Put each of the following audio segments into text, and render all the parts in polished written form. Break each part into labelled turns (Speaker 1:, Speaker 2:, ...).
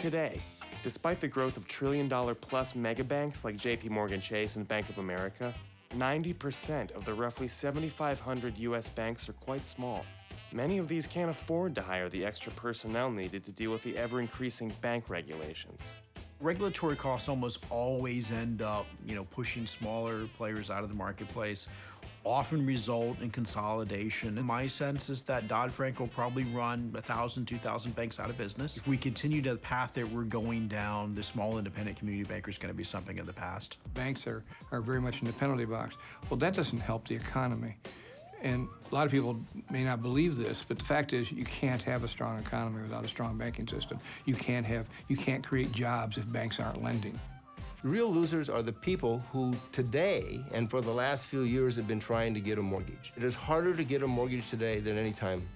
Speaker 1: Today, despite the growth of trillion-dollar-plus megabanks like JP Chase and Bank of America, 90% of the roughly 7,500 U.S. banks are quite small. Many of these can't afford to hire the extra personnel needed to deal with the ever-increasing bank regulations.
Speaker 2: Regulatory costs almost always end up, pushing smaller players out of the marketplace, often result in consolidation. And my sense is that Dodd-Frank will probably run 1,000, 2,000 banks out of business. If we continue to the path that we're going down, the small independent community banker is going to be something of the past.
Speaker 3: Banks are very much in the penalty box. Well, that doesn't help the economy. And a lot of people may not believe this, but the fact is you can't have a strong economy without a strong banking system. You can't create jobs if banks aren't lending.
Speaker 4: The real losers are the people who today and for the last few years have been trying to get a mortgage. It is harder to get a mortgage today than any time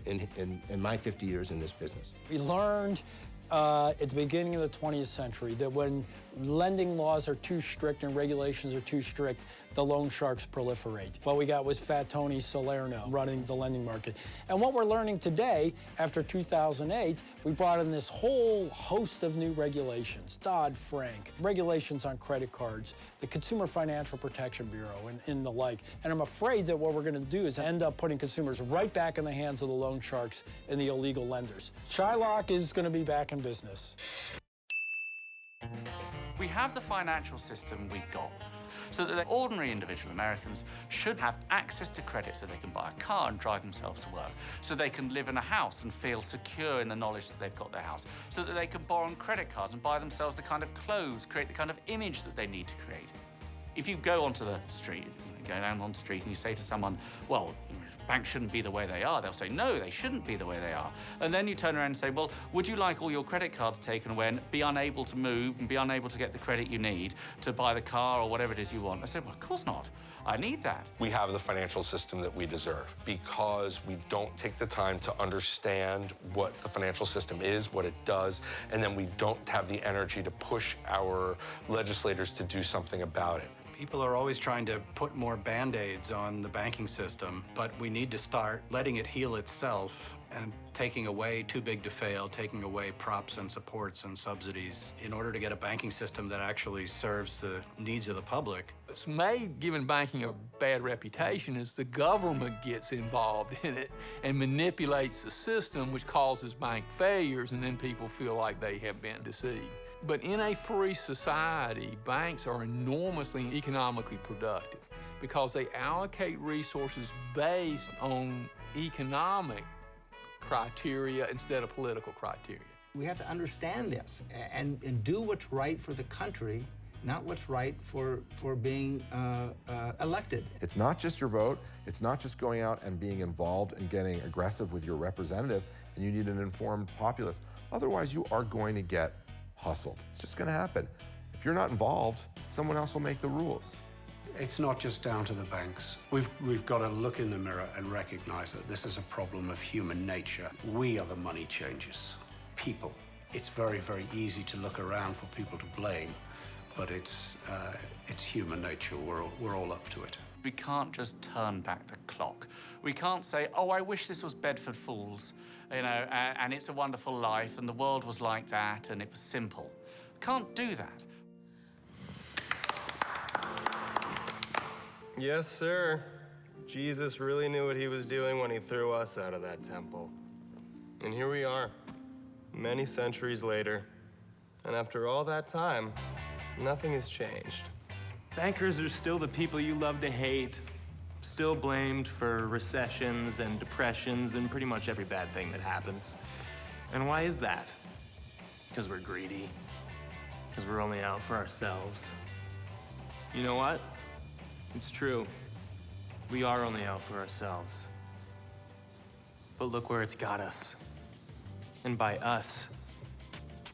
Speaker 4: in my 50 years in this business.
Speaker 5: We learned at the beginning of the 20th century that when lending laws are too strict and regulations are too strict, the loan sharks proliferate. What we got was Fat Tony Salerno running the lending market. And what we're learning today, after 2008, we brought in this whole host of new regulations, Dodd-Frank, regulations on credit cards, the Consumer Financial Protection Bureau, and the like. And I'm afraid that what we're going to do is end up putting consumers right back in the hands of the loan sharks and the illegal lenders. Shylock is going to be back in business.
Speaker 6: We have the financial system we've got, so that the ordinary individual Americans should have access to credit so they can buy a car and drive themselves to work, so they can live in a house and feel secure in the knowledge that they've got their house, so that they can borrow on credit cards and buy themselves the kind of clothes, create the kind of image that they need to create. If you go onto the street, go down on the street and you say to someone, well, banks shouldn't be the way they are, they'll say, no, they shouldn't be the way they are. And then you turn around and say, well, would you like all your credit cards taken away and be unable to move and be unable to get the credit you need to buy the car or whatever it is you want? I said, well, of course not. I need that.
Speaker 7: We have the financial system that we deserve because we don't take the time to understand what the financial system is, what it does, and then we don't have the energy to push our legislators to do something about it.
Speaker 8: People are always trying to put more Band-Aids on the banking system, but we need to start letting it heal itself and taking away too big to fail, taking away props and supports and subsidies in order to get a banking system that actually serves the needs of the public.
Speaker 9: What's made giving banking a bad reputation is the government gets involved in it and manipulates the system, which causes bank failures, and then people feel like they have been deceived. But in a free society, banks are enormously economically productive because they allocate resources based on economic criteria instead of political criteria.
Speaker 4: We have to understand this and do what's right for the country, not what's right for being elected.
Speaker 10: It's not just your vote. It's not just going out and being involved and getting aggressive with your representative, and you need an informed populace. Otherwise, you are going to get hustled. It's just going to happen. If you're not involved, someone else will make the rules.
Speaker 11: It's not just down to the banks. We've got to look in the mirror and recognize that this is a problem of human nature. We are the money changers, people. It's very, very easy to look around for people to blame, but it's human nature. We're all up to it.
Speaker 6: We can't just turn back the clock. We can't say, oh, I wish this was Bedford Falls, and it's a wonderful life, and the world was like that, and it was simple. We can't do that.
Speaker 1: Yes, sir. Jesus really knew what he was doing when he threw us out of that temple. And here we are, many centuries later, and after all that time, nothing has changed. Bankers are still the people you love to hate, still blamed for recessions and depressions and pretty much every bad thing that happens. And why is that? Because we're greedy. Because we're only out for ourselves. You know what? It's true. We are only out for ourselves. But look where it's got us. And by us,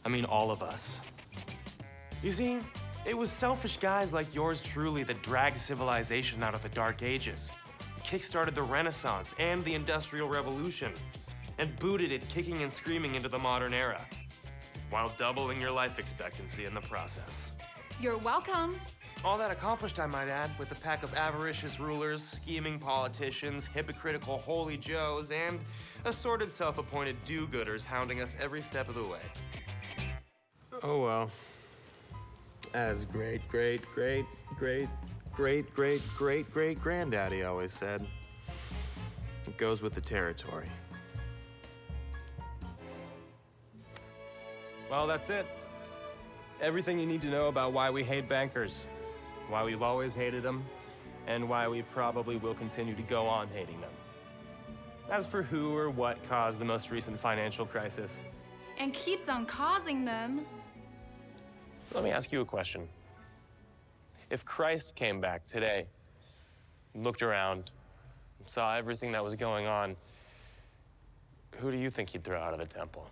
Speaker 1: I mean all of us. You see, it was selfish guys like yours truly that dragged civilization out of the Dark Ages, kickstarted the Renaissance and the Industrial Revolution, and booted it kicking and screaming into the modern era, while doubling your life expectancy in the process.
Speaker 12: You're welcome.
Speaker 1: All that accomplished, I might add, with a pack of avaricious rulers, scheming politicians, hypocritical holy joes, and assorted self-appointed do-gooders hounding us every step of the way. Oh well. As great-great-great-great-great-great-great-granddaddy always said, it goes with the territory. Well, that's it. Everything you need to know about why we hate bankers, why we've always hated them, and why we probably will continue to go on hating them. As for who or what caused the most recent financial crisis,
Speaker 12: And keeps on causing them.
Speaker 1: let me ask you a question. If Christ came back today, looked around, saw everything that was going on, who do you think he'd throw out of the temple?